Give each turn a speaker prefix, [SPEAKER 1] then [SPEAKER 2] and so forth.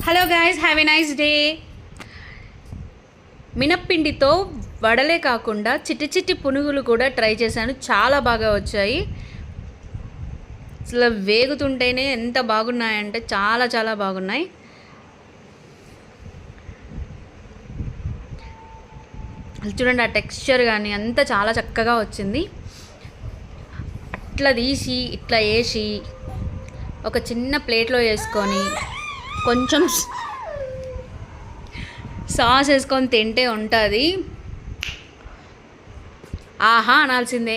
[SPEAKER 1] Hello guys, have a nice day. మినప్పిండితో వడలే కాకుండా చిట్టి చిట్టి పునుగులు కూడా ట్రై చేశాను. చాలా బాగా వచ్చాయి. అసలు వేగుతుంటేనే ఎంత బాగున్నాయంటే చాలా చాలా బాగున్నాయి. చూడండి, ఆ టెక్స్చర్ కానీ అంతా చాలా చక్కగా వచ్చింది. అట్లా తీసి ఇట్లా వేసి ఒక చిన్న ప్లేట్లో వేసుకొని కొంచెం సాస్ వేసుకొని తింటే ఉంటుంది. ఆహా అనాల్సిందే.